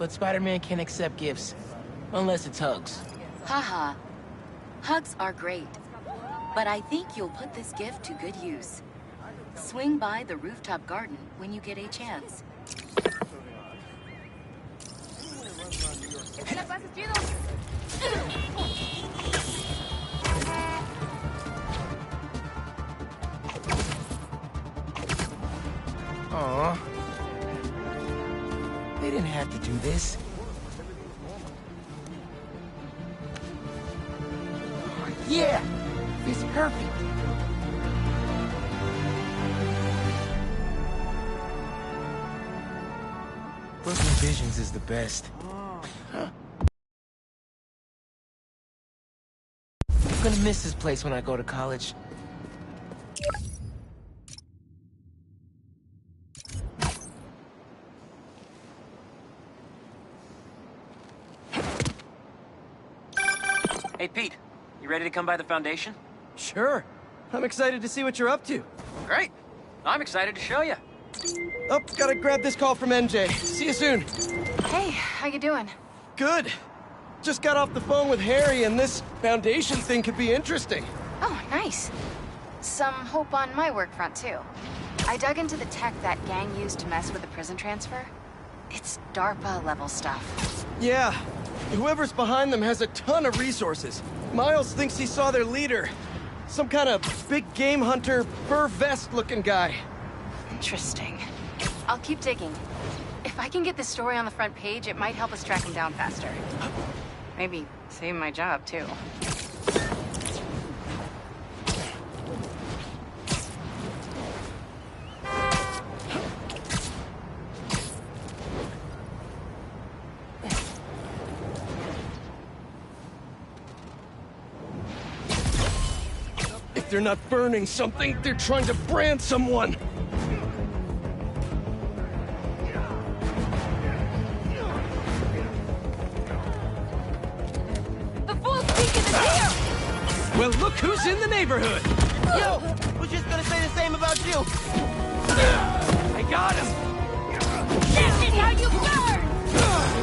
but Spider-Man can't accept gifts. Unless it's hugs. Haha. Hugs are great. But I think you'll put this gift to good use. Swing by the rooftop garden when you get a chance. Aww. They didn't have to do this. Yeah! It's perfect! Brooklyn Visions is the best. I'm gonna miss this place when I go to college. Hey, Pete. You ready to come by the Foundation? Sure. I'm excited to see what you're up to. Great. I'm excited to show you. Oh, gotta grab this call from MJ. See you soon. Hey, how you doing? Good. Just got off the phone with Harry, and this Foundation thing could be interesting. Oh, nice. Some hope on my work front, too. I dug into the tech that gang used to mess with the prison transfer. It's DARPA-level stuff. Yeah. Whoever's behind them has a ton of resources. Miles thinks he saw their leader. Some kind of big game hunter, fur vest-looking guy. Interesting. I'll keep digging. If I can get this story on the front page, it might help us track him down faster. Maybe save my job, too. If they're not burning something, they're trying to brand someone. The full beacon is here! Well, look who's in the neighborhood! Yo! Was just gonna say the same about you! I got him! This is how you burn!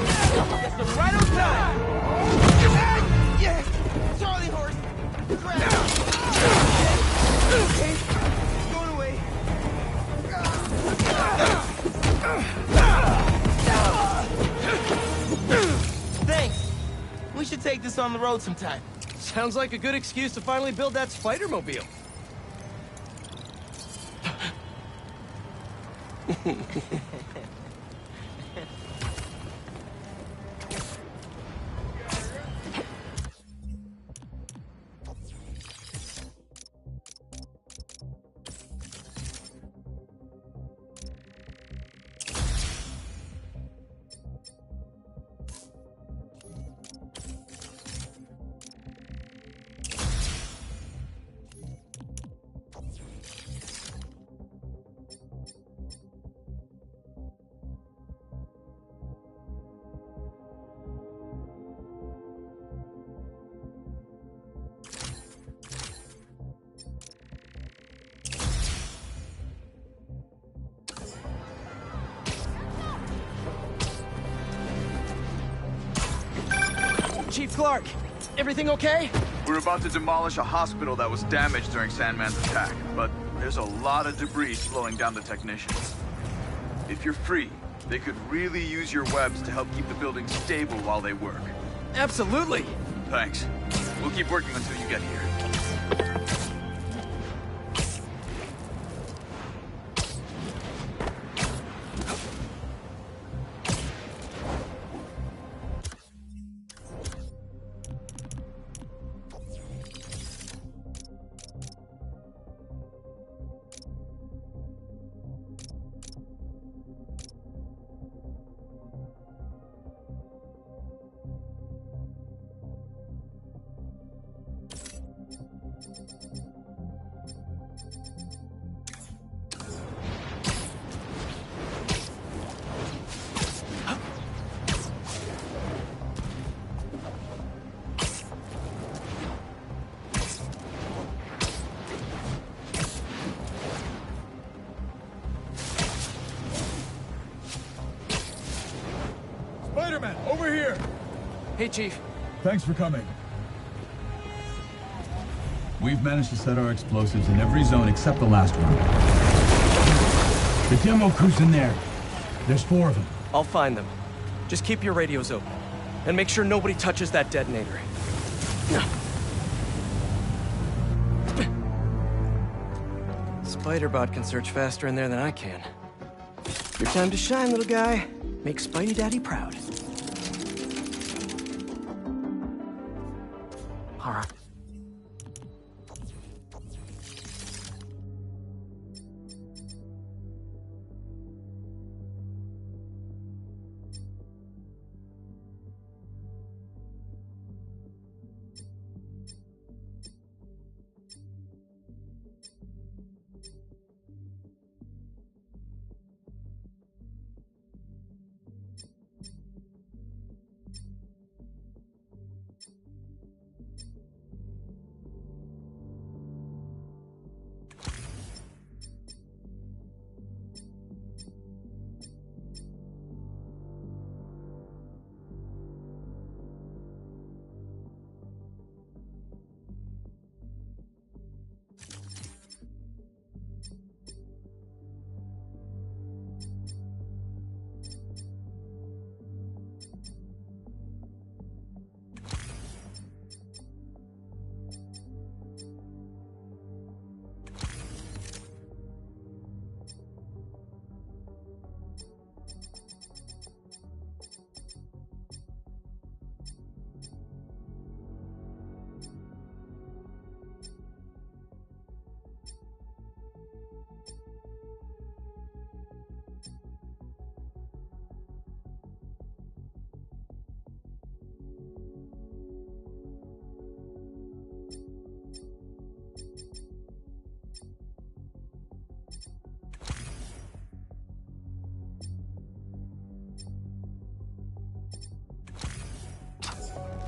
Guess I'm right on time! Yeah! Charlie horse! Okay, going away. Thanks. We should take this on the road sometime. Sounds like a good excuse to finally build that Spider-Mobile. Chief Clark, everything okay? We're about to demolish a hospital that was damaged during Sandman's attack, but there's a lot of debris slowing down the technicians. If you're free, they could really use your webs to help keep the building stable while they work. Absolutely. Thanks. We'll keep working until you get here. Spider-Man, over here! Hey, Chief. Thanks for coming. We've managed to set our explosives in every zone except the last one. The demo crew's in there. There's 4 of them. I'll find them. Just keep your radios open. And make sure nobody touches that detonator. Spider-Bot can search faster in there than I can. Your time to shine, little guy. Make Spidey Daddy proud. All right.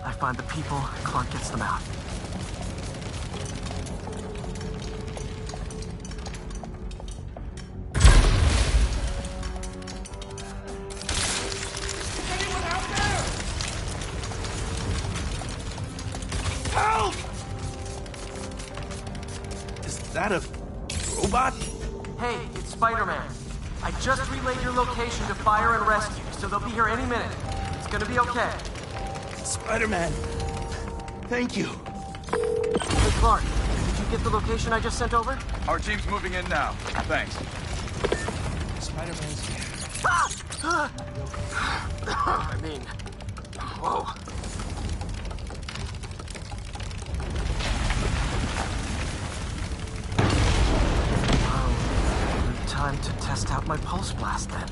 I find the people, Clark gets them out. Anyone out there? Help! Is that a robot? Hey, it's Spider-Man. I just relayed your location to fire and rescue, so they'll be here any minute. It's gonna be okay. Spider-Man. Thank you. Hey, Clark, did you get the location I just sent over? Our team's moving in now. Thanks. Spider-Man's here. I mean, whoa. Well, time to test out my pulse blast then.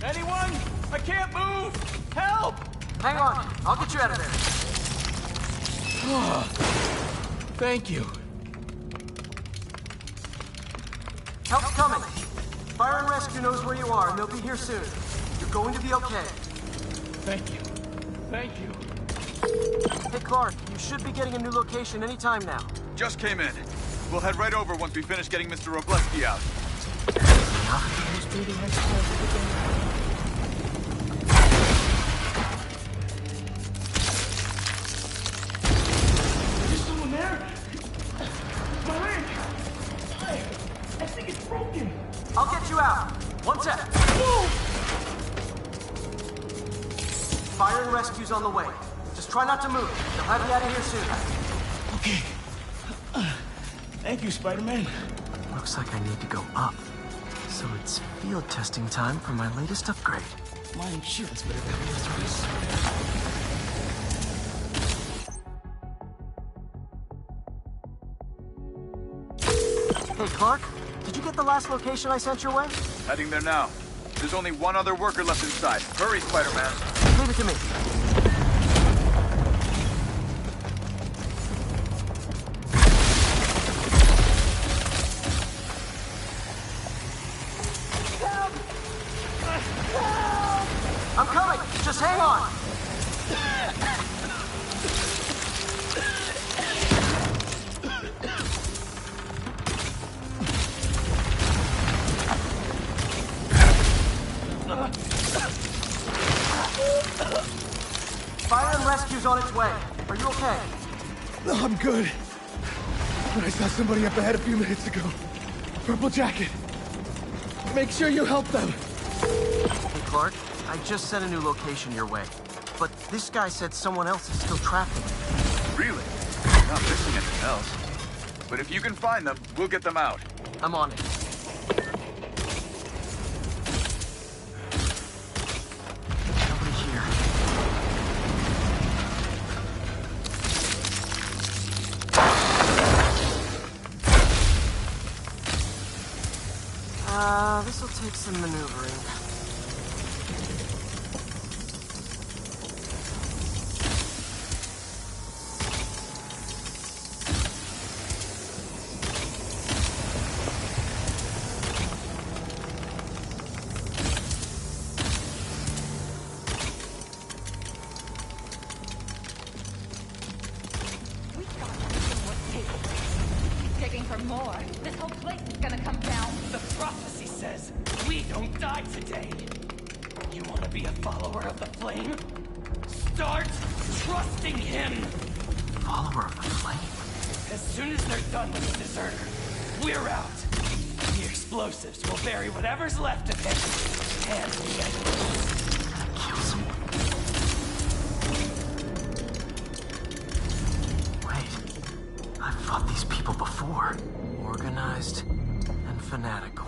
Anyone? I can't move! Help! Hang on, I'll get you out of there. Thank you. Help's coming. Fire and rescue knows where you are, and they'll be here soon. You're going to be okay. Thank you. Thank you. Hey, Clark, you should be getting a new location anytime now. Just came in. We'll head right over once we finish getting Mr. Robleski out. Is someone there? My leg! I think it's broken. I'll get you out. One sec. Whoa! Fire and rescue's on the way. Just try not to move. They'll have you out of here soon. Okay. Thank you, Spider-Man. Looks like I need to go up. So it's field testing time for my latest upgrade. My insurance better cover this. Hey, Clark, did you get the last location I sent your way? Heading there now. There's only one other worker left inside. Hurry, Spider-Man. Leave it to me. I'm coming! Just hang on! and rescue's on its way. Are you okay? No, I'm good. But I saw somebody up ahead a few minutes ago. Purple jacket. Make sure you help them. Hey, Clark, I just sent a new location your way. But this guy said someone else is still trapped in it. Really? Not missing anything else. But if you can find them, we'll get them out. I'm on it. Nobody here. This'll take some maneuvering. Digging for more. This whole place is gonna come down. The prophecy says we don't die today. You want to be a follower of the flame? Start trusting him. Follower of the flame? As soon as they're done with the deserter, we're out. The explosives will bury whatever's left of him. And the enemies. Kill someone. Wait. I've fought these people before. Organized and fanatical.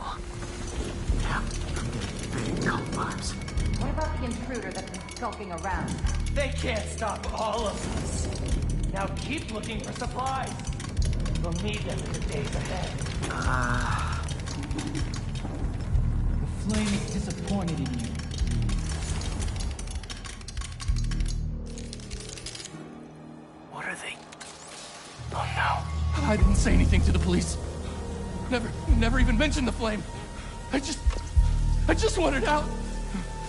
Yeah, I'm getting big cult vibes. What about the intruder that's been skulking around? They can't stop all of us. Now keep looking for supplies. We'll need them in the days ahead. The flame is disappointed in you. What are they? Oh no. I didn't say anything to the police. Never even mentioned the flame. I just wanted out.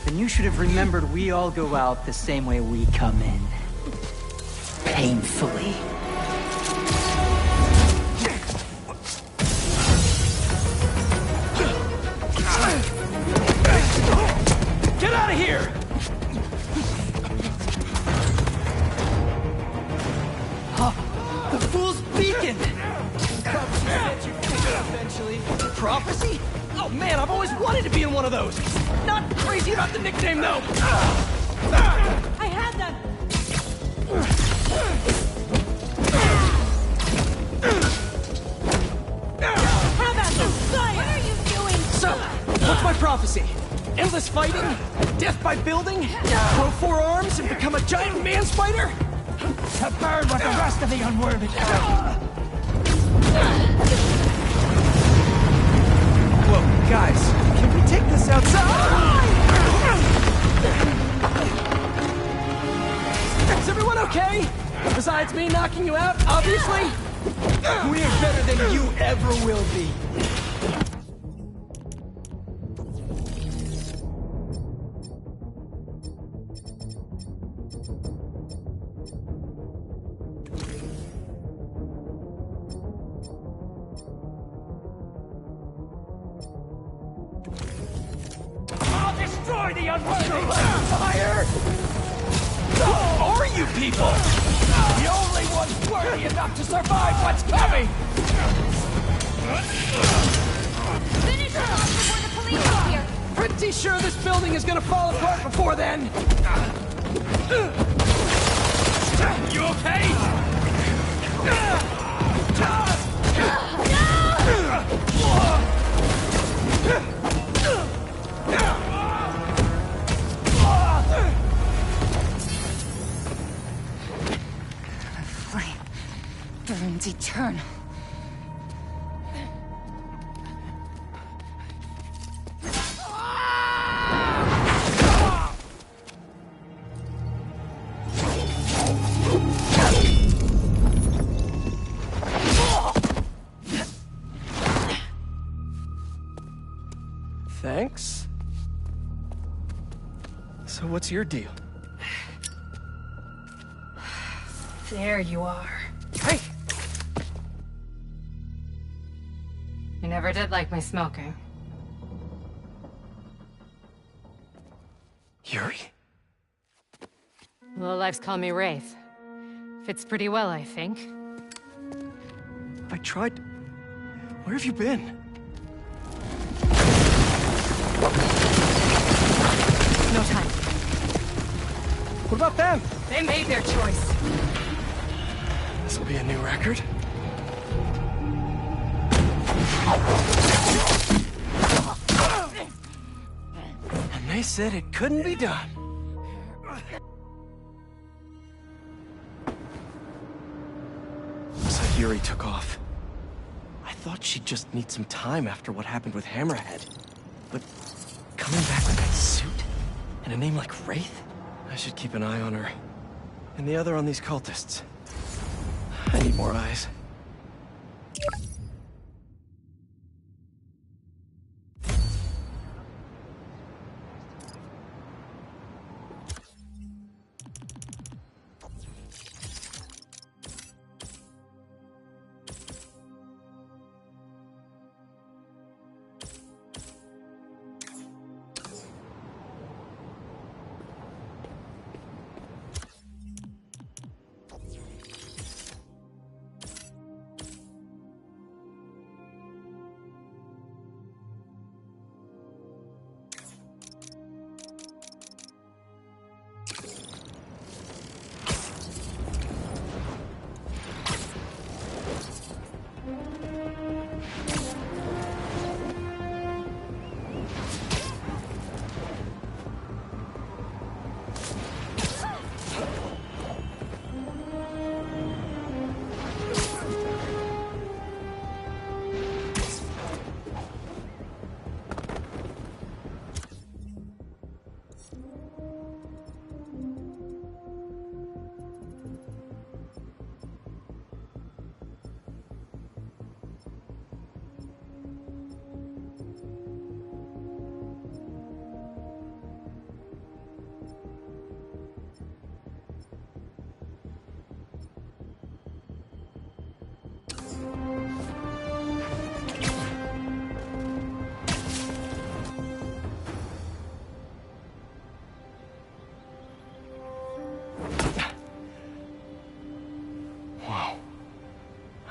Then you should have remembered we all go out the same way we come in. Painfully. Get out of here! The fool's beacon! Eventually. Prophecy? Oh man, I've always wanted to be in one of those. Not crazy about the nickname though. I had them! How about some fire? What are you doing? So, what's my prophecy? Endless fighting? Death by building? Grow 4 arms and become a giant man spider? To burn with the rest of the unworthy. Whoa, guys, can we take this outside? Is everyone okay? Besides me knocking you out, obviously? We're better than you ever will be. I'll destroy the unworthy! Fire! Who are you people? The only ones worthy enough to survive what's coming! Finish it off before the police get here! Pretty sure this building is gonna fall apart before then. You okay? Flame burns eternal. Thanks. So what's your deal? There you are. Hey! You never did like my smoking. Yuri? Lowlifes call me Wraith. Fits pretty well, I think. I tried... Where have you been? No time. What about them? They made their choice. This'll be a new record. And they said it couldn't be done. So Yuri took off. I thought she'd just need some time after what happened with Hammerhead. But coming back with that suit and a name like Wraith? I should keep an eye on her. And the other on these cultists. I need more eyes.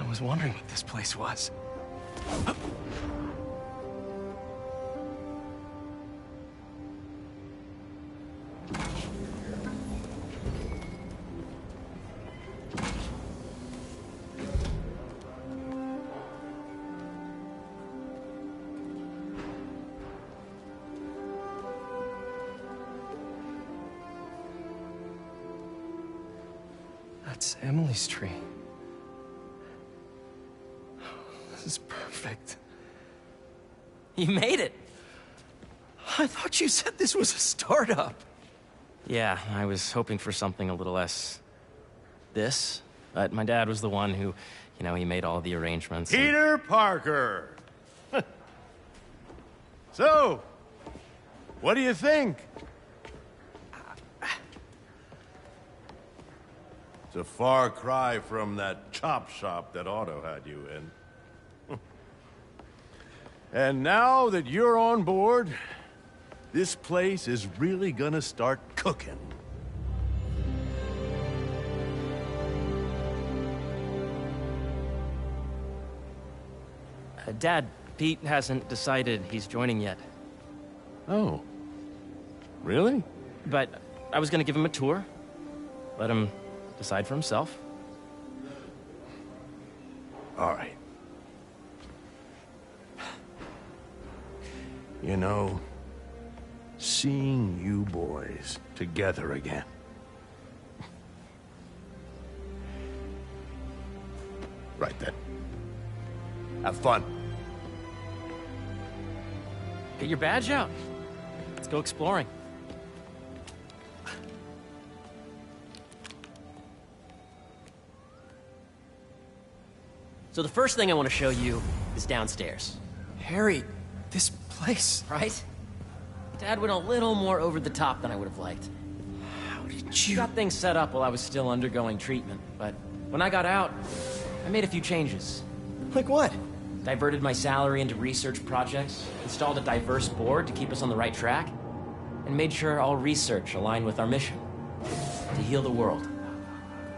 I was wondering what this place was. That's Emily's tree. This is perfect. You made it! I thought you said this was a startup. Yeah, I was hoping for something a little less... this. But my dad was the one who, you know, he made all the arrangements. Peter Parker! So, what do you think? It's a far cry from that chop shop that Otto had you in. And now that you're on board, this place is really gonna start cooking. Dad, Pete hasn't decided he's joining yet. Oh. Really? But I was gonna give him a tour. Let him decide for himself. All right. You know, seeing you boys together again. Right then. Have fun. Get your badge out. Let's go exploring. So the first thing I want to show you is downstairs. Harry, this place... Right? Dad went a little more over the top than I would have liked. How did you... Got things set up while I was still undergoing treatment, but when I got out, I made a few changes. Like what? Diverted my salary into research projects, installed a diverse board to keep us on the right track, and made sure all research aligned with our mission. to heal the world.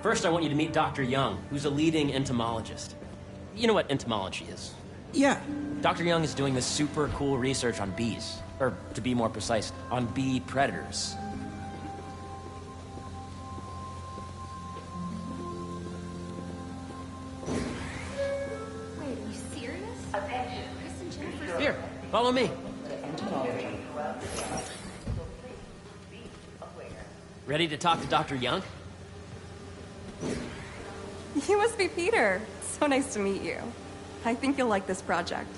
First, I want you to meet Dr. Young, who's a leading entomologist. You know what entomology is? Yeah. Dr. Young is doing this super cool research on bees. Or, to be more precise, on bee predators. Wait, are you serious? Attention. Chris and Jennifer. Here, follow me. Ready to talk to Dr. Young? You must be Peter. So nice to meet you. I think you'll like this project.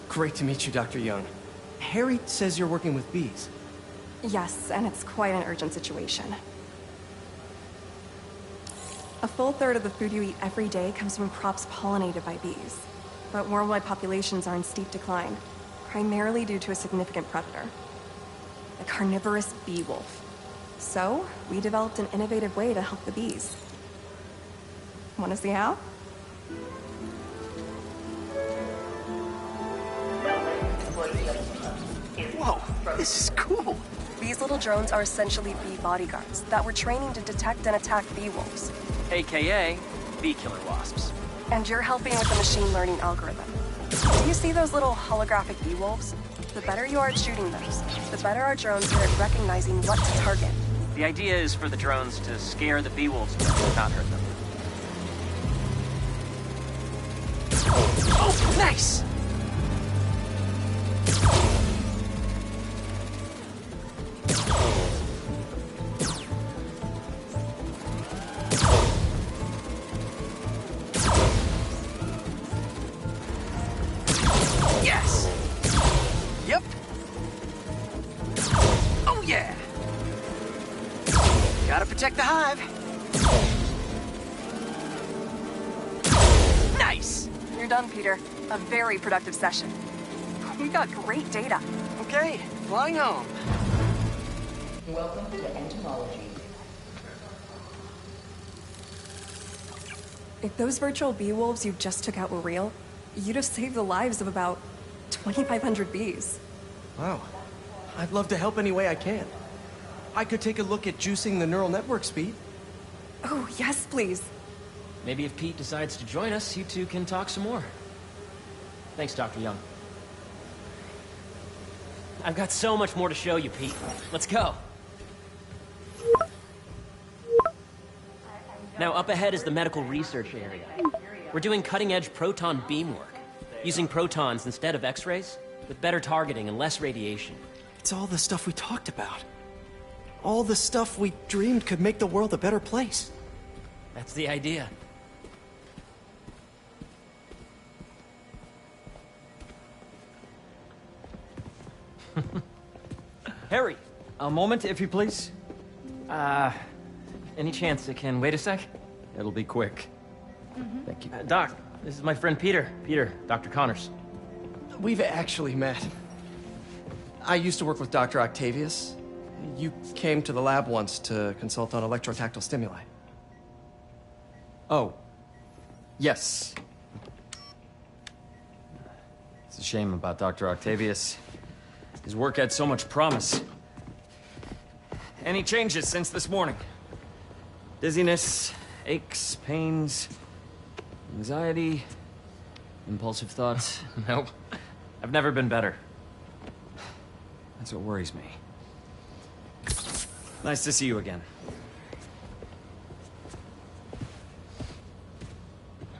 Great to meet you, Dr. Young. Harry says you're working with bees. Yes, and it's quite an urgent situation. A full third of the food you eat every day comes from crops pollinated by bees. But worldwide populations are in steep decline, primarily due to a significant predator, the carnivorous bee wolf. So, we developed an innovative way to help the bees. Want to see how? Whoa, this is cool. These little drones are essentially bee bodyguards that we're training to detect and attack bee wolves. AKA bee killer wasps. And you're helping with the machine learning algorithm. You see those little holographic bee wolves? The better you are at shooting those, the better our drones are at recognizing what to target. The idea is for the drones to scare the bee wolves, not hurt them. Oh, nice! Yes! Yep. Oh, yeah! Gotta protect the hive. Nice! You're done, Peter. A very productive session. We got great data. Okay, flying home. Welcome to entomology. If those virtual bee wolves you just took out were real, you'd have saved the lives of about 2,500 bees. Wow. I'd love to help any way I can. I could take a look at juicing the neural network speed. Oh, yes, please. Maybe if Pete decides to join us, you two can talk some more. Thanks, Dr. Young. I've got so much more to show you, Pete. Let's go. Now, up ahead is the medical research area. We're doing cutting-edge proton beam work, using protons instead of X-rays, with better targeting and less radiation. It's all the stuff we talked about. All the stuff we dreamed could make the world a better place. That's the idea. Harry! A moment, if you please. Any chance it can wait a sec? It'll be quick. Thank you. Doc, this is my friend Peter. Peter, Dr. Connors. We've actually met. I used to work with Dr. Octavius. You came to the lab once to consult on electrotactile stimuli. Oh. Yes. It's a shame about Dr. Octavius. His work had so much promise. Any changes since this morning? Dizziness, aches, pains, anxiety, impulsive thoughts? Nope. I've never been better. That's what worries me. Nice to see you again.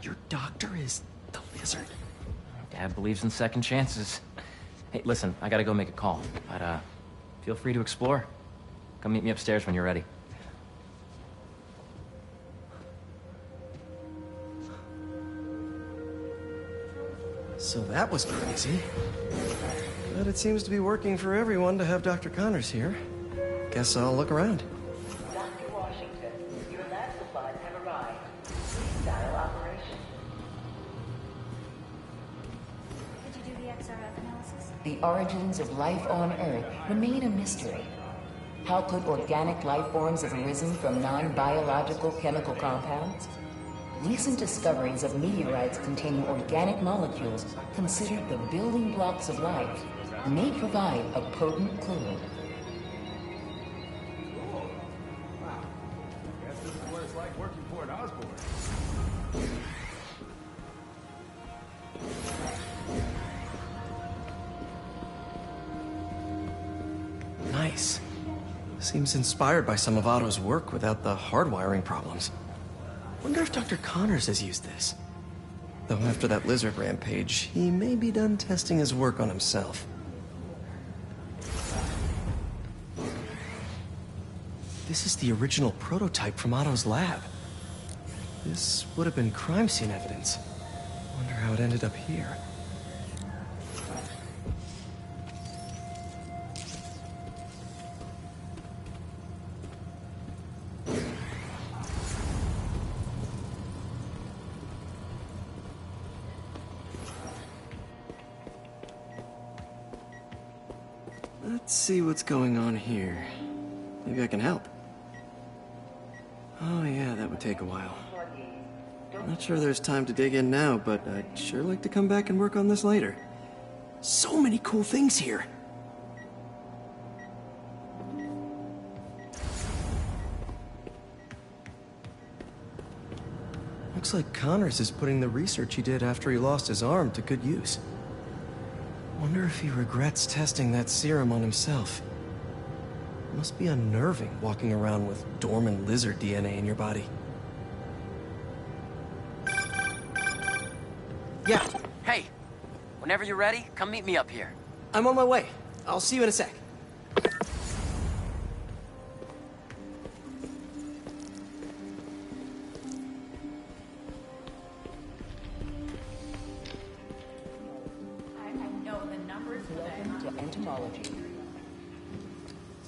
Your doctor is the lizard. Dad believes in second chances. Hey, listen, I gotta go make a call, but feel free to explore. Come meet me upstairs when you're ready. So that was crazy. But it seems to be working for everyone to have Dr. Connors here. Guess I'll look around. Dr. Washington, your lab supplies have arrived. Please dial operation. Did you do the XRF analysis? The origins of life on Earth remain a mystery. How could organic life forms have arisen from non-biological chemical compounds? Recent discoveries of meteorites containing organic molecules considered the building blocks of life may provide a potent clue. Nice. Seems inspired by some of Otto's work without the hardwiring problems. Wonder if Dr. Connors has used this. Though after that lizard rampage, he may be done testing his work on himself. This is the original prototype from Otto's lab. This would have been crime scene evidence. Wonder how it ended up here. Let's see what's going on here. Maybe I can help. Oh yeah, that would take a while. Not sure there's time to dig in now, but I'd sure like to come back and work on this later. So many cool things here. Looks like Connors is putting the research he did after he lost his arm to good use. Wonder if he regrets testing that serum on himself. Must be unnerving walking around with dormant lizard DNA in your body. Yeah. Hey, whenever you're ready, come meet me up here. I'm on my way. I'll see you in a sec.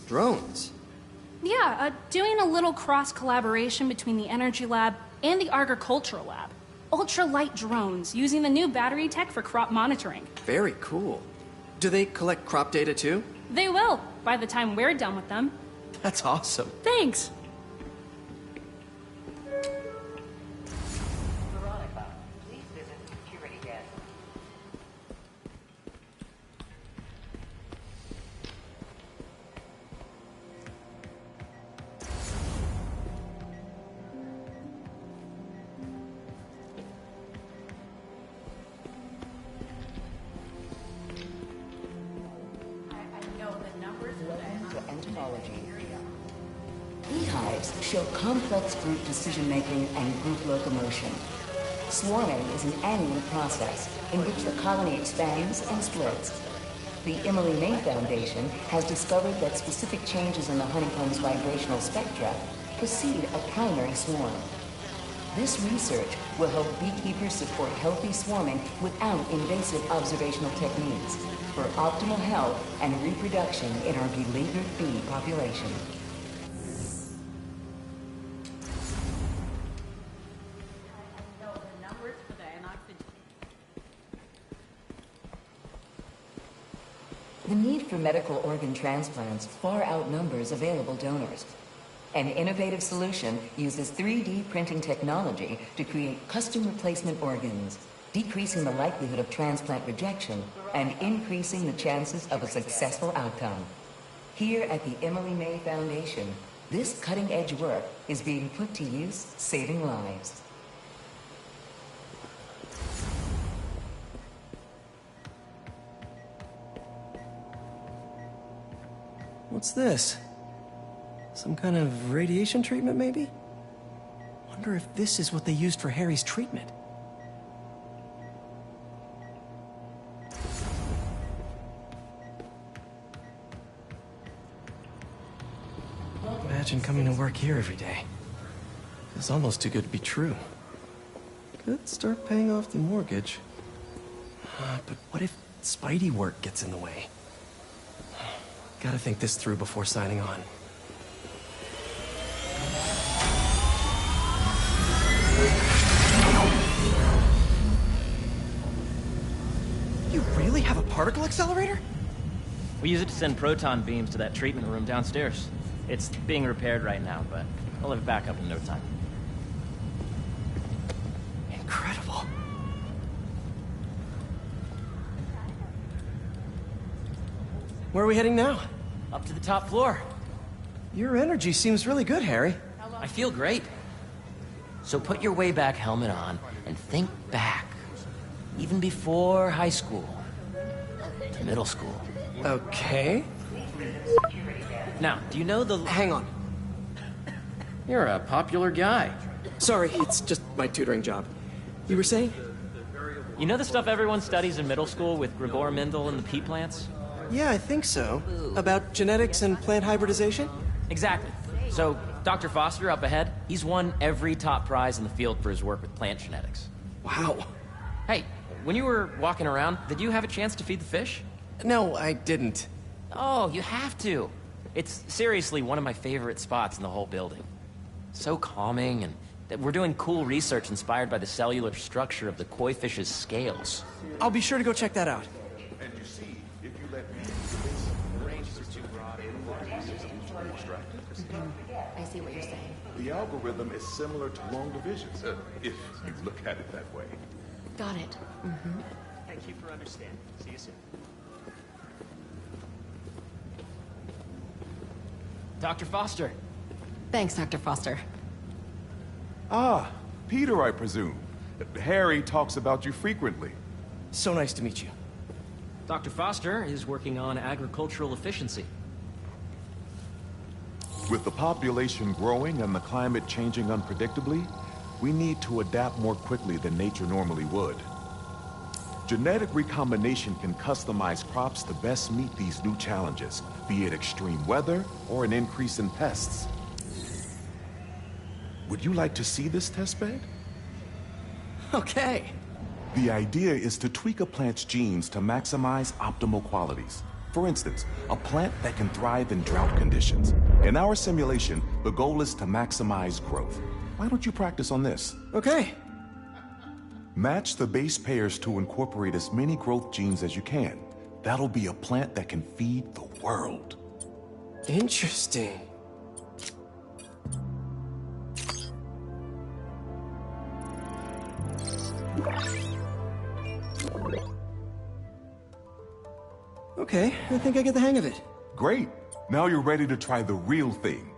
Drones? Yeah, doing a little cross-collaboration between the Energy Lab and the Agricultural Lab. Ultra-light drones, using the new battery tech for crop monitoring. Very cool. Do they collect crop data too? They will, by the time we're done with them. That's awesome. Thanks. Beehives show complex group decision-making and group locomotion. Swarming is an annual process in which the colony expands and splits. The Emily May Foundation has discovered that specific changes in the honeycomb's vibrational spectra precede a primary swarm. This research will help beekeepers support healthy swarming without invasive observational techniques for optimal health and reproduction in our beleaguered bee population. The need for medical organ transplants far outnumbers available donors. An innovative solution uses 3D printing technology to create custom replacement organs, decreasing the likelihood of transplant rejection and increasing the chances of a successful outcome. Here at the Emily May Foundation, this cutting-edge work is being put to use, saving lives. What's this? Some kind of radiation treatment, maybe? Wonder if this is what they used for Harry's treatment. Imagine coming to work here every day. It's almost too good to be true. Could start paying off the mortgage. But what if Spidey work gets in the way? Gotta think this through before signing on. You really have a particle accelerator? We use it to send proton beams to that treatment room downstairs. It's being repaired right now, but I'll have it back up in no time. Incredible. Where are we heading now? Up to the top floor. Your energy seems really good, Harry. I feel great. So put your way back helmet on and think back. Even before high school. To middle school. Okay. Now, do you know the... Hang on. You're a popular guy. Sorry, it's just my tutoring job. You were saying? You know the stuff everyone studies in middle school with Gregor Mendel and the pea plants? Yeah, I think so. About genetics and plant hybridization? Exactly. So, Dr. Foster up ahead, he's won every top prize in the field for his work with plant genetics. Wow. Hey, when you were walking around, did you have a chance to feed the fish? No, I didn't. Oh, you have to. It's seriously one of my favorite spots in the whole building. So calming, and that we're doing cool research inspired by the cellular structure of the koi fish's scales. I'll be sure to go check that out. And you see, if you let me I see what you're saying. the algorithm is similar to long divisions, if you look at it that way. Got it. Thank you for understanding. See you soon. Dr. Foster. Thanks, Dr. Foster. Ah, Peter, I presume. Harry talks about you frequently. So nice to meet you. Dr. Foster is working on agricultural efficiency. With the population growing and the climate changing unpredictably, we need to adapt more quickly than nature normally would. Genetic recombination can customize crops to best meet these new challenges, be it extreme weather or an increase in pests. Would you like to see this testbed? Okay. The idea is to tweak a plant's genes to maximize optimal qualities. For instance, a plant that can thrive in drought conditions. In our simulation, the goal is to maximize growth. Why don't you practice on this? Okay. Match the base pairs to incorporate as many growth genes as you can. That'll be a plant that can feed the world. Interesting. Okay, I think I get the hang of it. Great. Now you're ready to try the real thing.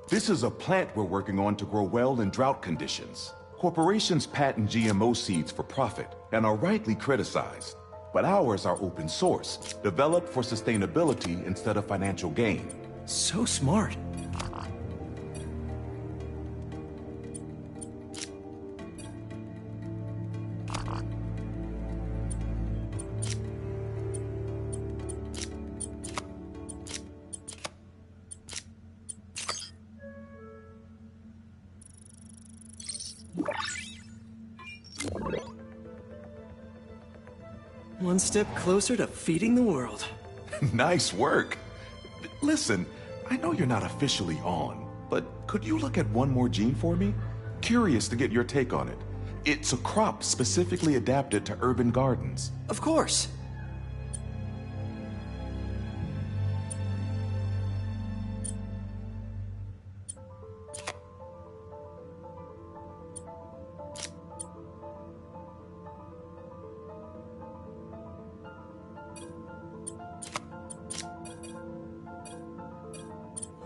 This is a plant we're working on to grow well in drought conditions. Corporations patent GMO seeds for profit and are rightly criticized. But ours are open source, developed for sustainability instead of financial gain. So smart. One step closer to feeding the world. Nice work. Listen, I know you're not officially on, but could you look at one more gene for me? Curious to get your take on it. It's a crop specifically adapted to urban gardens. Of course.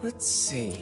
Let's see.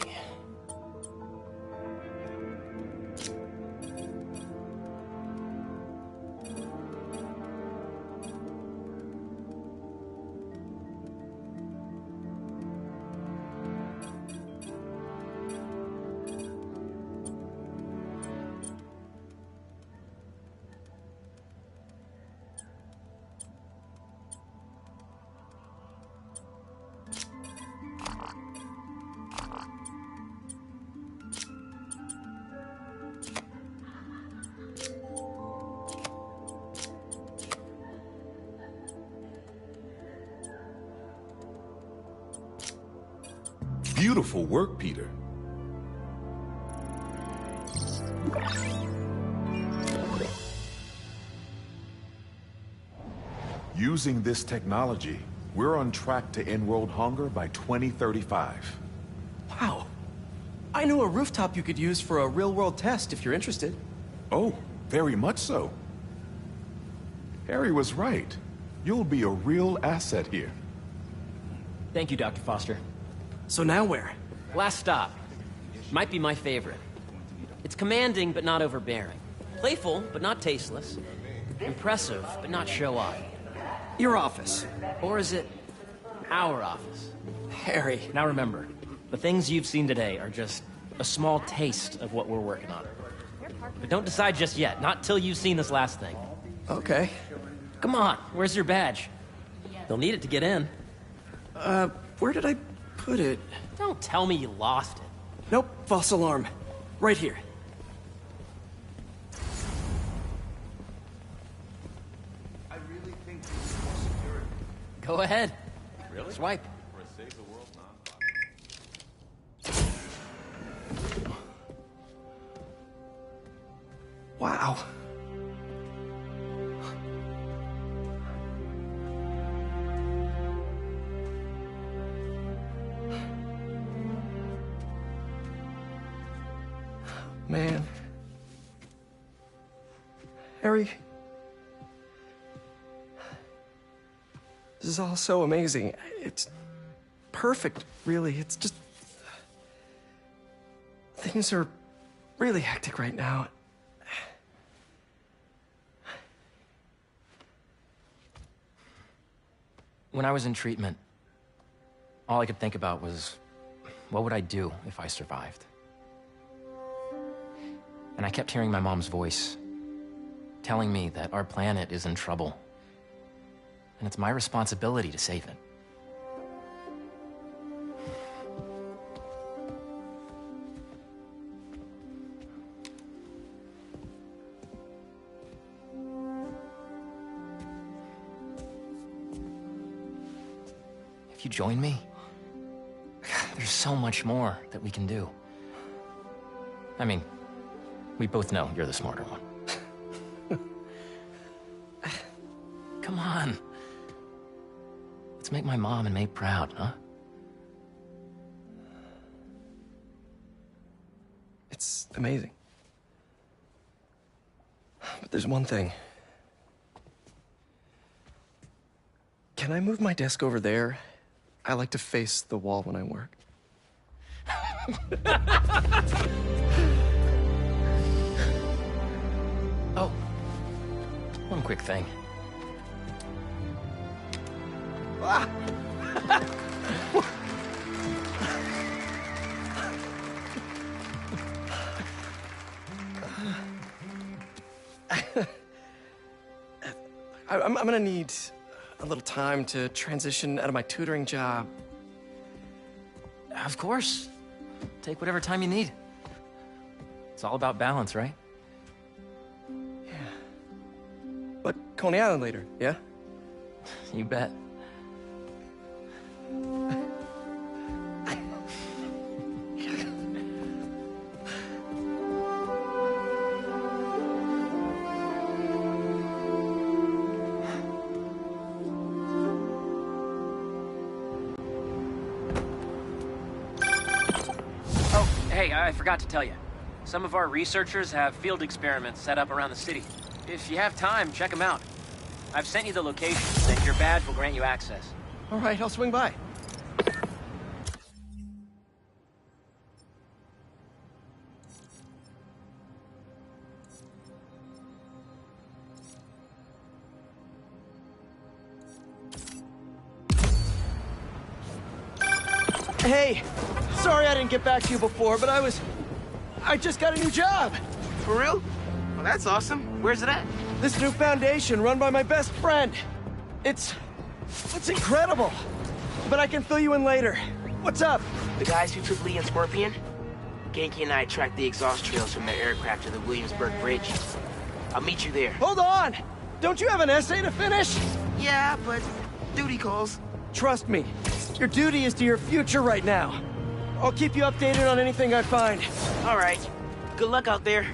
Beautiful work, Peter. Using this technology, we're on track to end world hunger by 2035. Wow. I know a rooftop you could use for a real-world test if you're interested. Oh, very much so. Harry was right. You'll be a real asset here. Thank you, Dr. Foster. So now where? Last stop. Might be my favorite. It's It's commanding, but not overbearing. Playful, but not tasteless. Impressive, but not show-off. Your office. Or is it our office? Harry. Now remember, the things you've seen today are just a small taste of what we're working on. But don't decide just yet, not till you've seen this last thing. Okay. Come on, where's your badge? They'll need it to get in. Where did I put it? Don't tell me you lost it. Nope, false alarm. Right here. I really think this is more security. Go ahead. Really? Swipe. For a Save the World nonprofit. Wow. Man. Harry. This is all so amazing. It's perfect, really. It's just... Things are really hectic right now. When I was in treatment, all I could think about was, what would I do if I survived? And I kept hearing my mom's voice, telling me that our planet is in trouble, and it's my responsibility to save it. If you join me, there's so much more that we can do. I mean, we both know you're the smarter one. Come on. Let's make my mom and May proud, huh? It's amazing. But there's one thing. Can I move my desk over there? I like to face the wall when I work. Oh, one quick thing. Ah! I'm gonna need a little time to transition out of my tutoring job. Of course. Take whatever time you need. It's all about balance, right? Yeah. But Coney Island later, yeah? You bet. Hey, I forgot to tell you. Some of our researchers have field experiments set up around the city. If you have time, check them out. I've sent you the locations, and your badge will grant you access. All right, I'll swing by. Hey, sorry I didn't get back to you before, but I just got a new job. For real? Well, that's awesome. Where's it at? This new foundation run by my best friend. It's incredible. But I can fill you in later. What's up? The guys who took Lee and Scorpion? Genki and I tracked the exhaust trails from their aircraft to the Williamsburg Bridge. I'll meet you there. Hold on! Don't you have an essay to finish? Yeah, but duty calls. Trust me, your duty is to your future right now. I'll keep you updated on anything I find. All right. Good luck out there.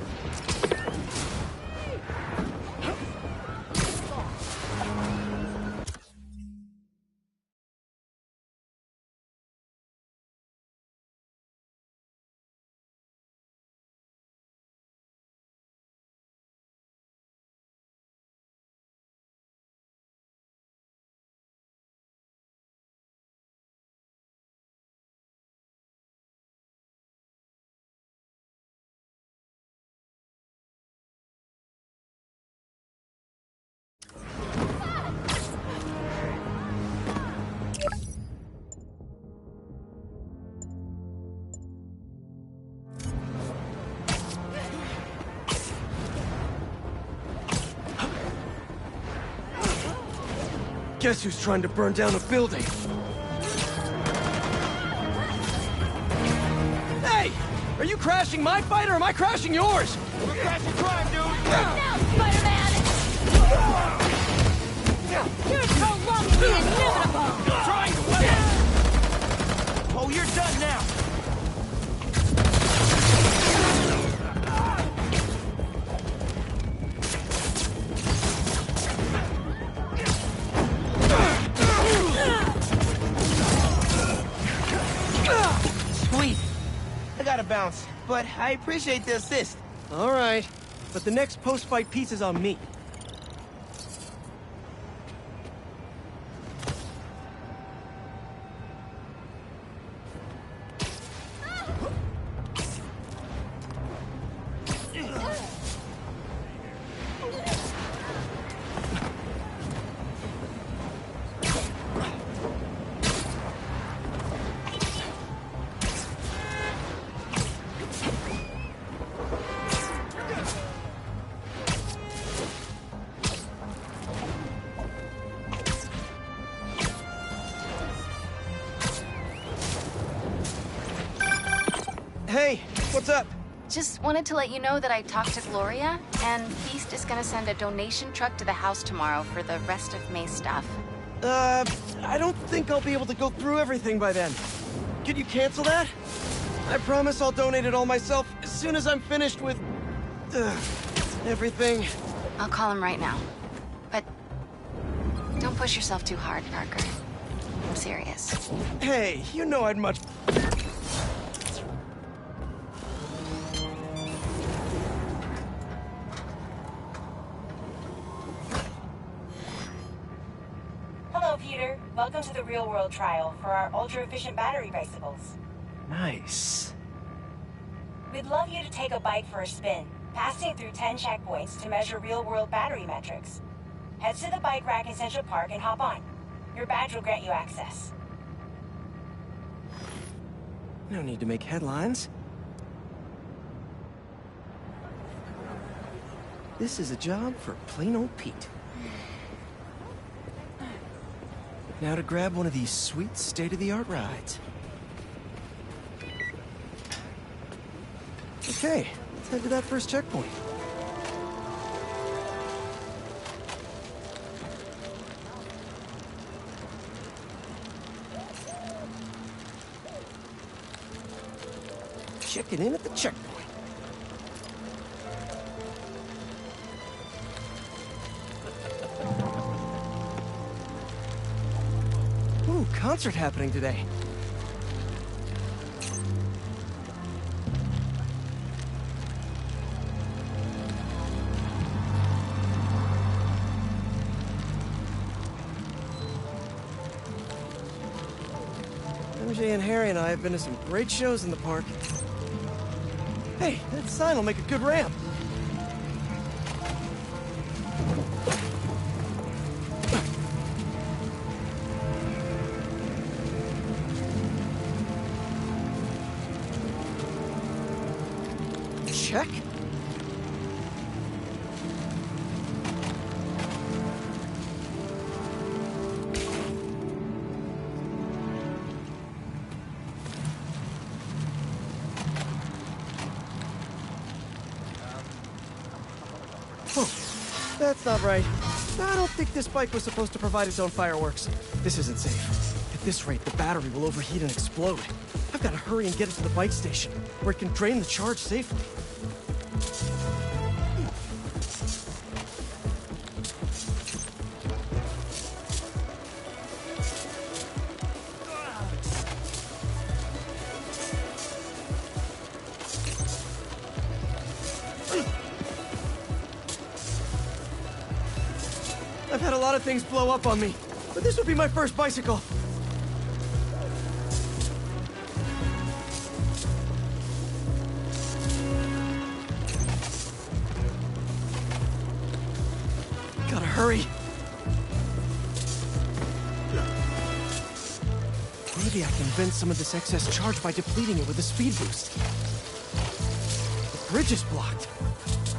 Guess who's trying to burn down a building? Hey! Are you crashing my fight or am I crashing yours? We're crashing crime, dude! Now, Spider-Man! You're prolonging the inevitable! Trying to win! Oh, you're done now! Sweet. I gotta bounce, but I appreciate the assist. All right, but the next post-fight piece is on me. Hey, what's up? Just wanted to let you know that I talked to Gloria, and Feast is gonna send a donation truck to the house tomorrow for the rest of May's stuff. I don't think I'll be able to go through everything by then. Could you cancel that? I promise I'll donate it all myself as soon as I'm finished with... everything. I'll call him right now. But don't push yourself too hard, Parker. I'm serious. Hey, you know I'd much... Hello, Peter. Welcome to the real-world trial for our ultra-efficient battery bicycles. Nice. We'd love you to take a bike for a spin, passing through 10 checkpoints to measure real-world battery metrics. Head to the bike rack in Central Park and hop on. Your badge will grant you access. No need to make headlines. This is a job for plain old Pete. Now to grab one of these sweet state-of-the-art rides. Okay, let's head to that first checkpoint. Checking in at the checkpoint. Ooh, concert happening today. MJ and Harry and I have been to some great shows in the park. Hey, that sign will make a good ramp. Check. Whoa, that's not right. I don't think this bike was supposed to provide its own fireworks. This isn't safe. At this rate, the battery will overheat and explode. I've got to hurry and get it to the bike station, where it can drain the charge safely. I've had a lot of things blow up on me, but this would be my first bicycle. Gotta hurry. Maybe I can vent some of this excess charge by depleting it with a speed boost. The bridge is blocked.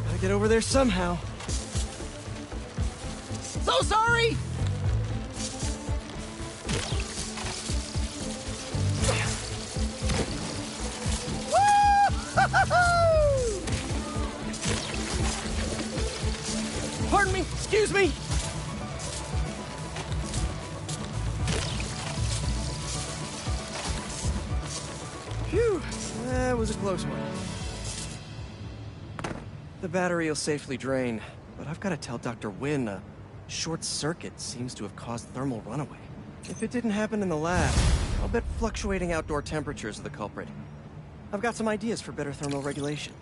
Gotta get over there somehow. So sorry! Pardon me, excuse me! Phew, that was a close one. The battery will safely drain, but I've got to tell Dr. Wynn a short circuit seems to have caused thermal runaway. If it didn't happen in the lab, I'll bet fluctuating outdoor temperatures are the culprit. I've got some ideas for better thermal regulation.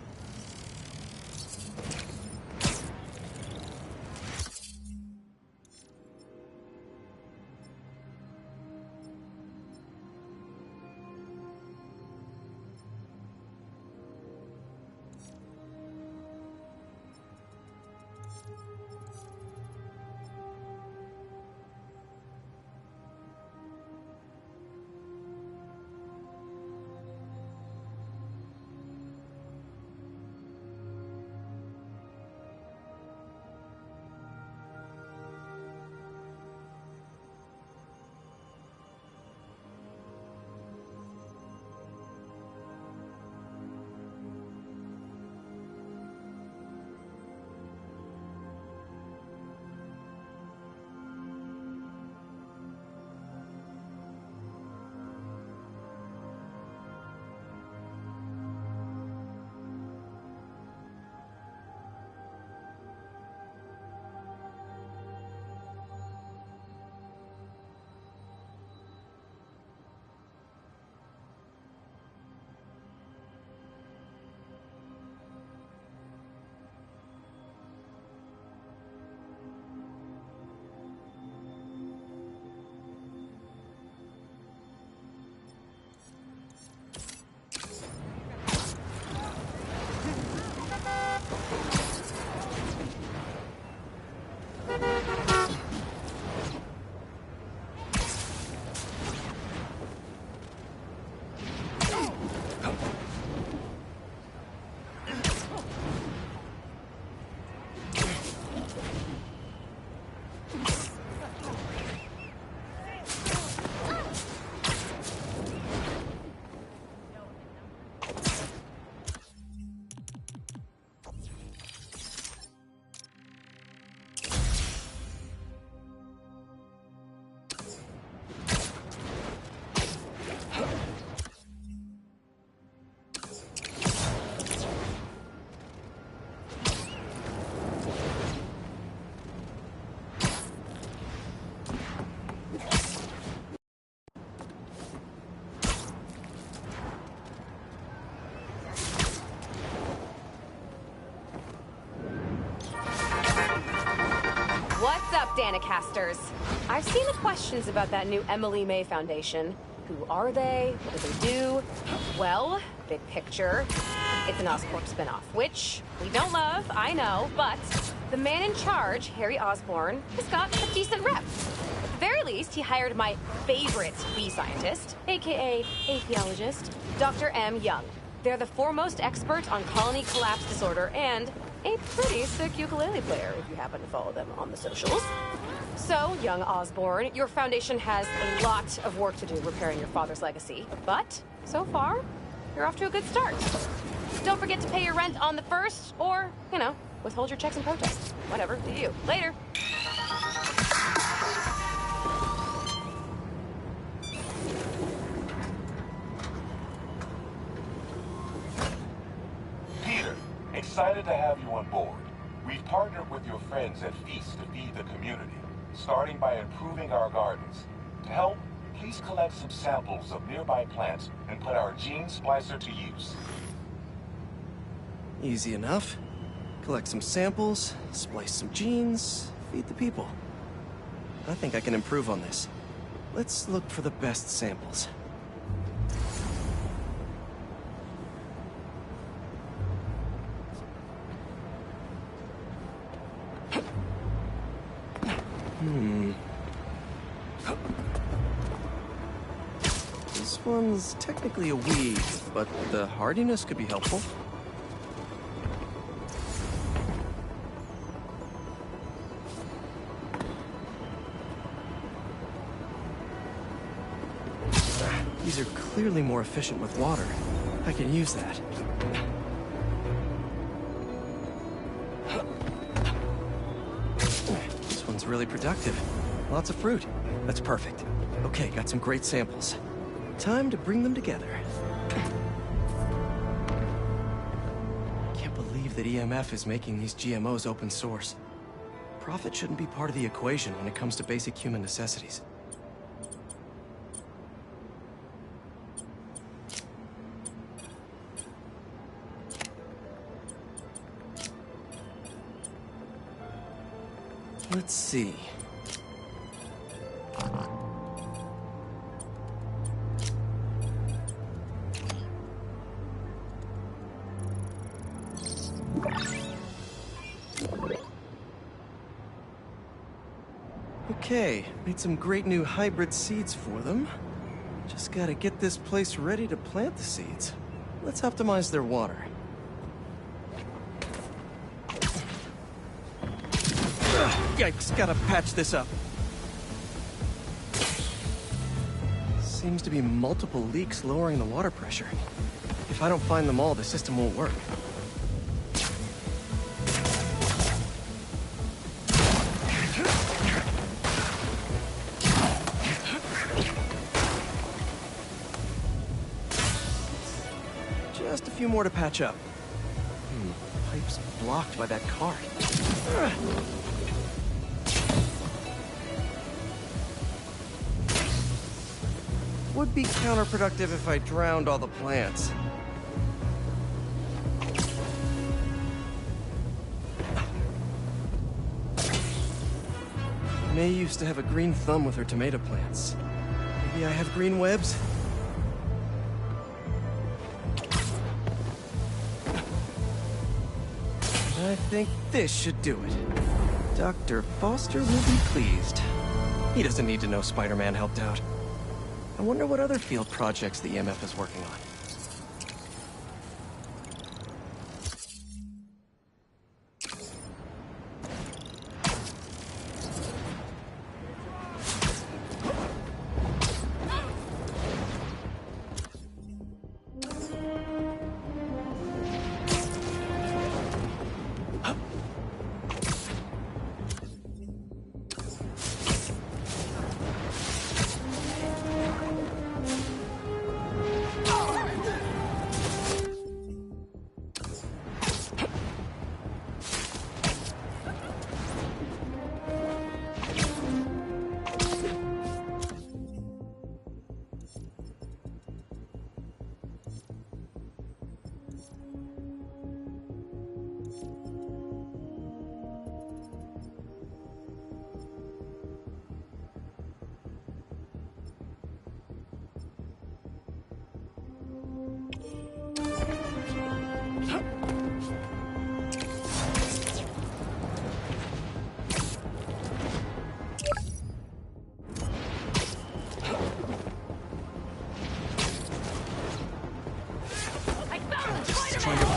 What's up, Danicasters? I've seen the questions about that new Emily May Foundation. Who are they? What do they do? Well, big picture, it's an Oscorp spinoff, which we don't love, I know, but the man in charge, Harry Osborn, has got a decent rep. At the very least, he hired my favorite bee scientist, aka apiologist, Dr. M. Young. They're the foremost expert on colony collapse disorder and a pretty sick ukulele player, if you happen to follow them on the socials. So, young Osborn, your foundation has a lot of work to do repairing your father's legacy. But, so far, you're off to a good start. Don't forget to pay your rent on the 1st, or, you know, withhold your checks in protest. Whatever, do you. Later. Peter, excited to have you on board. We've partnered with your friends at Feast to feed the community, starting by improving our gardens. To help, please collect some samples of nearby plants and put our gene splicer to use. Easy enough. Collect some samples, splice some genes, feed the people. I think I can improve on this. Let's look for the best samples. This one's technically a weed, but the hardiness could be helpful. These are clearly more efficient with water. I can use that. conditions really productive. Lots of fruit. That's perfect. Okay, got some great samples. Time to bring them together. Can't believe that EMF is making these GMOs open source. Profit shouldn't be part of the equation when it comes to basic human necessities. Let's see. Okay, made some great new hybrid seeds for them. Just gotta get this place ready to plant the seeds. Let's optimize their water. Yikes, gotta patch this up. Seems to be multiple leaks lowering the water pressure. If I don't find them all, the system won't work. Just a few more to patch up. Pipe's blocked by that cart. Would be counterproductive if I drowned all the plants. May used to have a green thumb with her tomato plants. Maybe I have green webs? I think this should do it. Dr. Foster will be pleased. He doesn't need to know Spider-Man helped out. I wonder what other field projects the EMF is working on.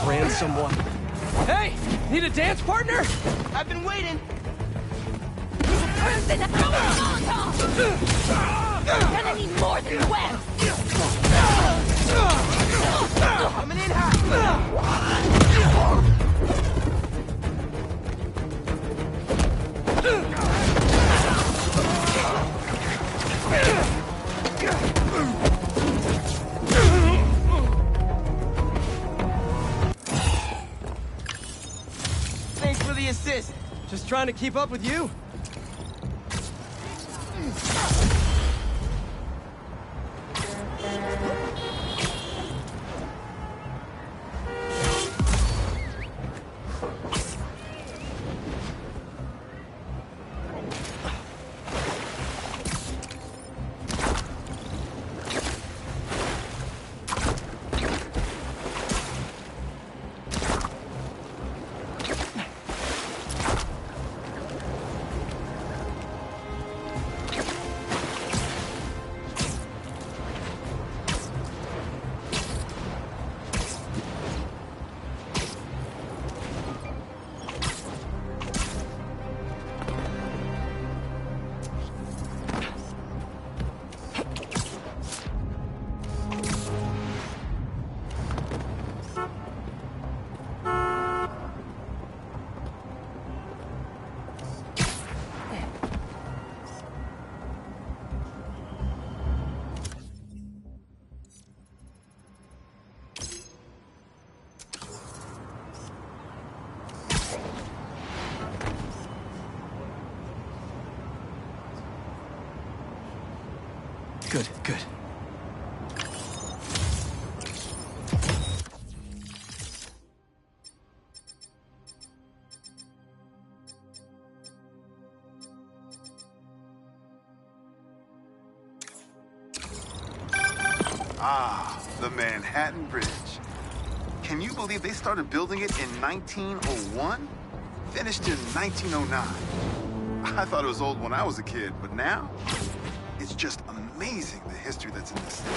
Brand someone. Hey! Need a dance partner? I've been waiting. Gonna need more than webs! Coming in hot! Thanks for the assist. Just trying to keep up with you. Good, good. Ah, the Manhattan Bridge. Can you believe they started building it in 1901? Finished in 1909. I thought it was old when I was a kid, but now, it's just amazing the history that's in this city.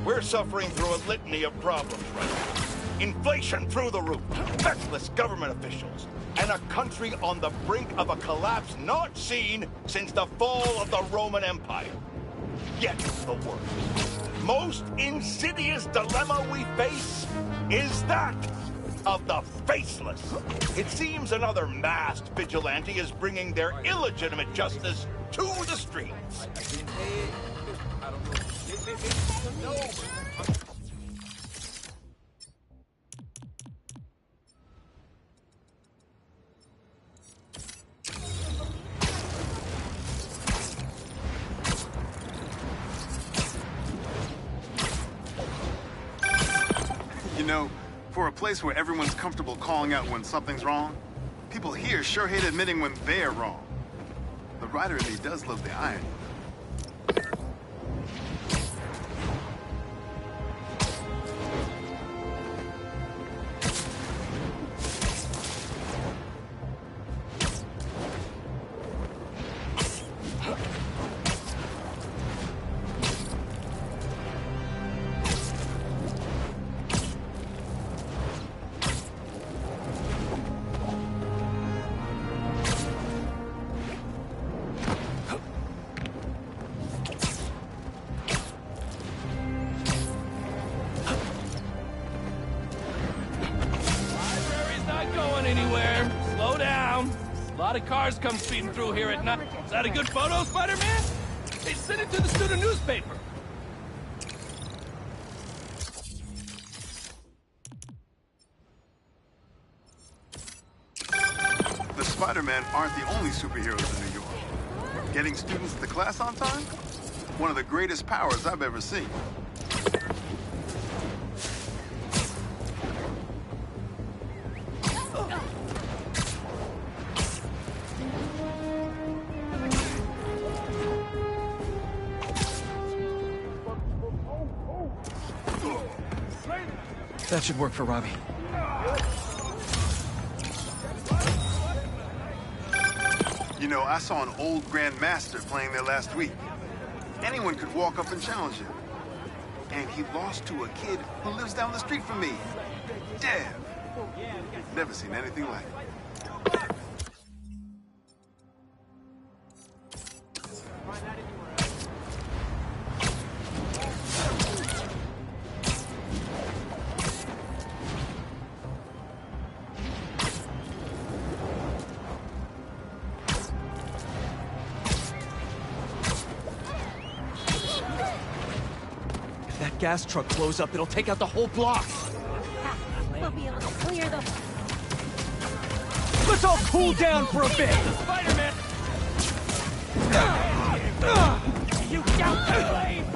We're suffering through a litany of problems right now. Inflation through the roof, feckless government officials, and a country on the brink of a collapse not seen since the fall of the Roman Empire. Yet the worst, most insidious dilemma we face is that of the faceless. It seems another masked vigilante is bringing their illegitimate justice to the streets. You know, for a place where everyone's comfortable calling out when something's wrong, people here sure hate admitting when they're wrong. The writer in me does love the irony. Anywhere. Slow down. A lot of cars come speeding through here at night. Is that a good photo, Spider-Man? Hey, send it to the student newspaper. The Spider-Man aren't the only superheroes in New York. Getting students to class on time? One of the greatest powers I've ever seen. That should work for Robbie. You know, I saw an old Grand Master playing there last week. Anyone could walk up and challenge him. And he lost to a kid who lives down the street from me. Dev. Never seen anything like it. Gas truck blows up, it'll take out the whole block. We'll be able to clear them. Let's all cool down for a bit. Spider-Man! You got the blade!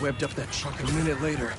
webbed up that truck a minute later.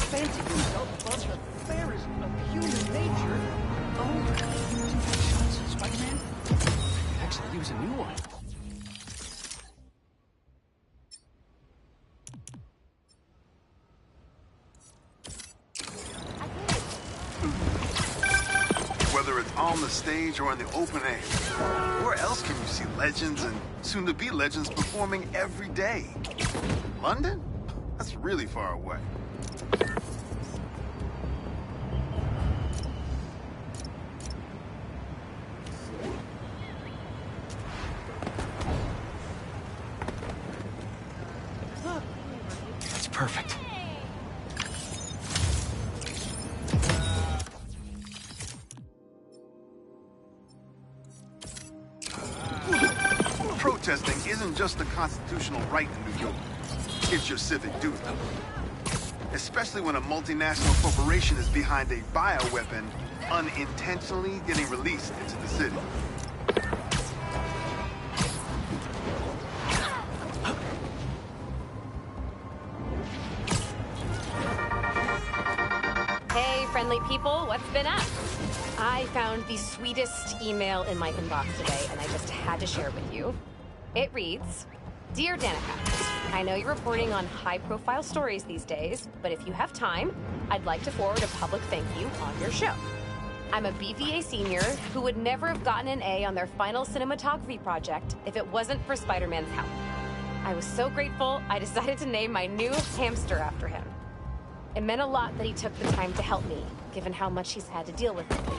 Fancy himself above the fairest of human nature. Oh, Spider-Man? Actually, use a new one. Whether it's on the stage or in the open air, where else can you see legends and soon-to-be legends performing every day? London? That's really far away. That's perfect. Protesting isn't just a constitutional right in New York. It's your civic duty. Especially when a multinational corporation is behind a bioweapon unintentionally getting released into the city. Hey, friendly people, what's been up? I found the sweetest email in my inbox today, and I just had to share it with you. It reads, Dear Danica, I know you're reporting on high-profile stories these days, but if you have time, I'd like to forward a public thank you on your show. I'm a BVA senior who would never have gotten an A on their final cinematography project if it wasn't for Spider-Man's help. I was so grateful, I decided to name my new hamster after him. It meant a lot that he took the time to help me, given how much he's had to deal with lately.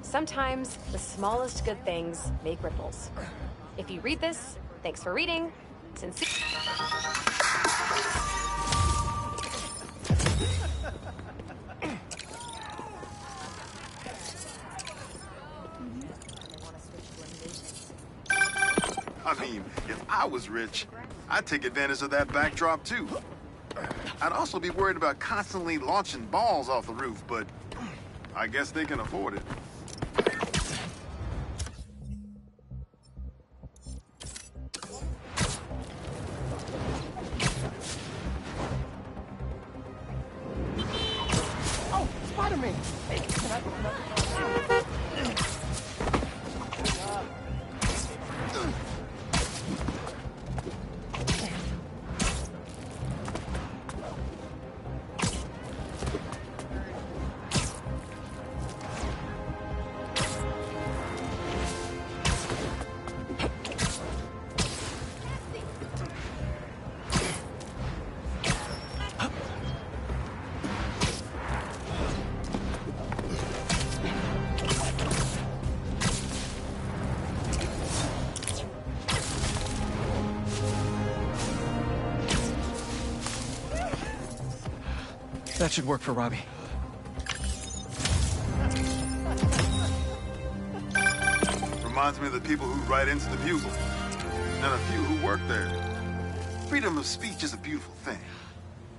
Sometimes the smallest good things make ripples. If you read this, thanks for reading. Sincere. I mean, if I was rich, I'd take advantage of that backdrop too. I'd also be worried about constantly launching balls off the roof, but I guess they can afford it. Oh, Spider-Man! Hey, can I... That should work for Robbie. Reminds me of the people who write into the Bugle, and a few who work there. Freedom of speech is a beautiful thing,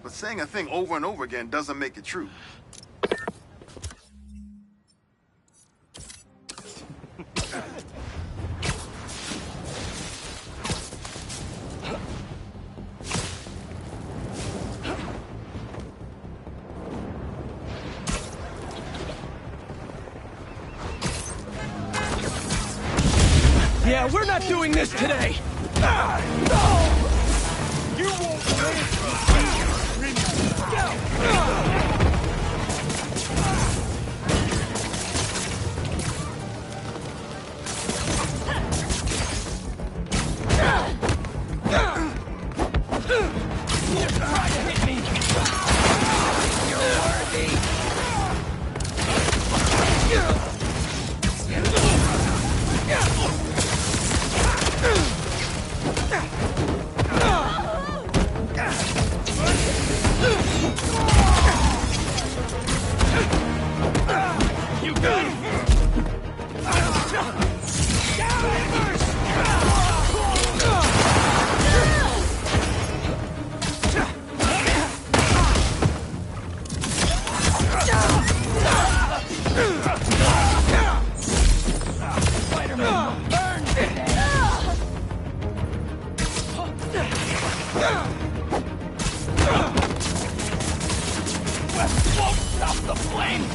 but saying a thing over and over again doesn't make it true. Yeah, we're not doing this today! You won't live! You try to hit me! You're worthy! You got him! Spiderman, burn today! West won't stop the flame!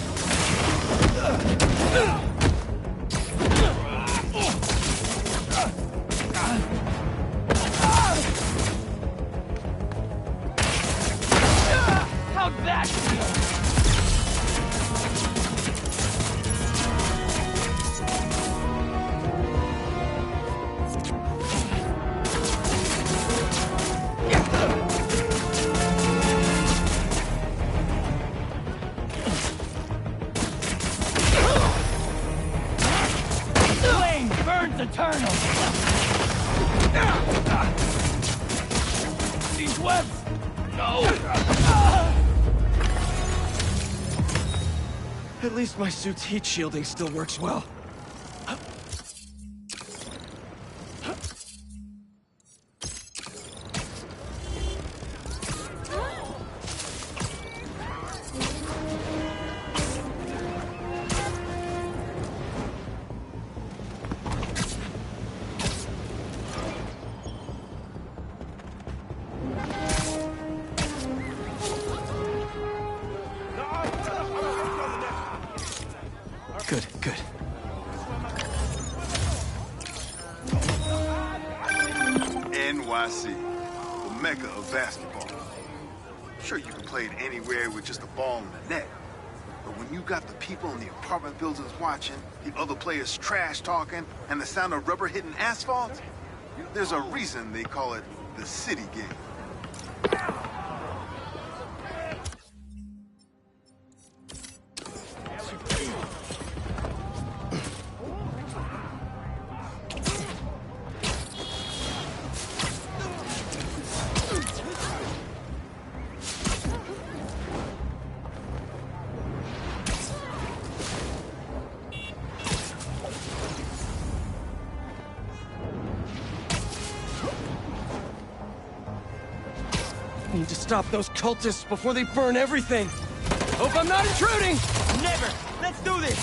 How'd that feel? Flame burns eternal! These webs! No! At least my suit's heat shielding still works well. Good, good. NYC, the mecca of basketball. Sure, you can play it anywhere with just a ball and a net. But when you got the people in the apartment buildings watching, the other players trash talking, and the sound of rubber hitting asphalt, there's a reason they call it the city game. Need to stop those cultists before they burn everything. Hope I'm not intruding! Never! Let's do this!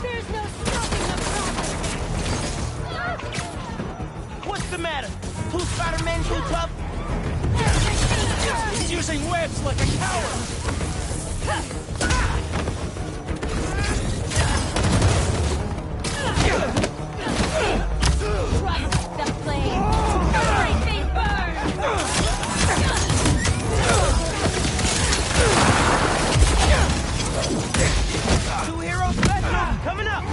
There's no stopping the progress! What's the matter? Who Spider-Man too tough? He's using webs like a coward! Trust the flame! Everything burns! Two hero special coming up!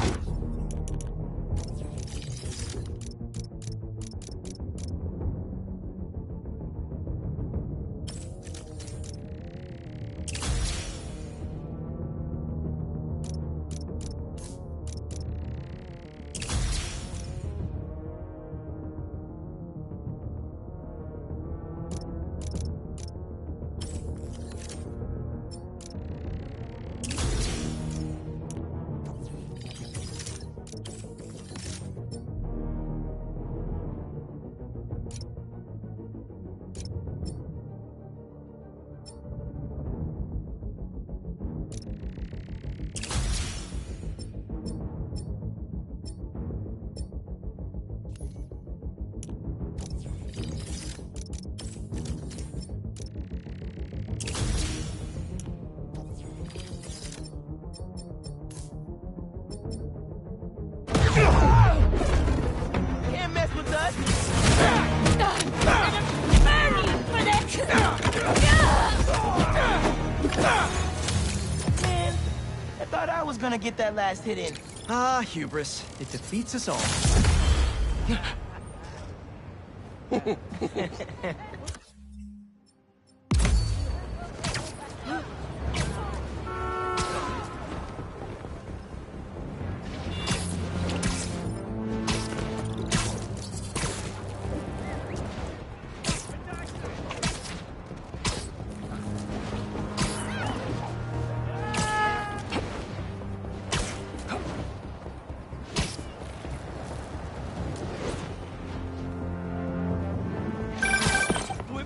thought I was gonna get that last hit in. Ah, hubris. It defeats us all.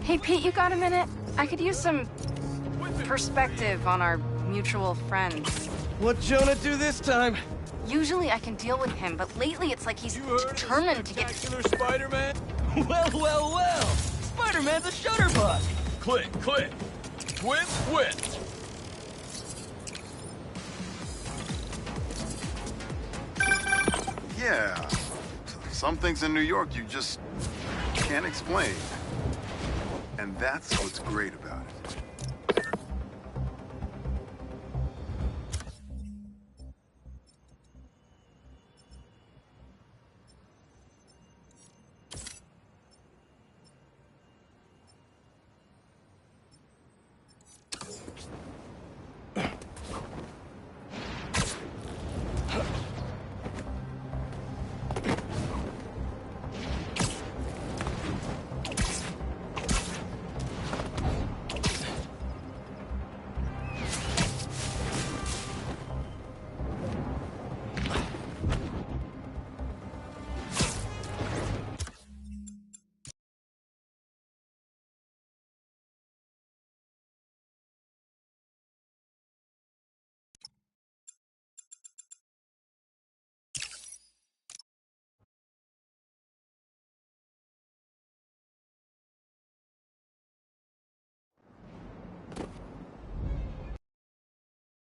Hey, Pete, you got a minute? I could use some perspective on our mutual friends. What'd Jonah do this time? Usually I can deal with him, but lately it's like he's determined to get... Spiderman? Well. Spider-Man's a shutterbug. Click. Quit. Yeah. Some things in New York you just can't explain. And that's what's great about it.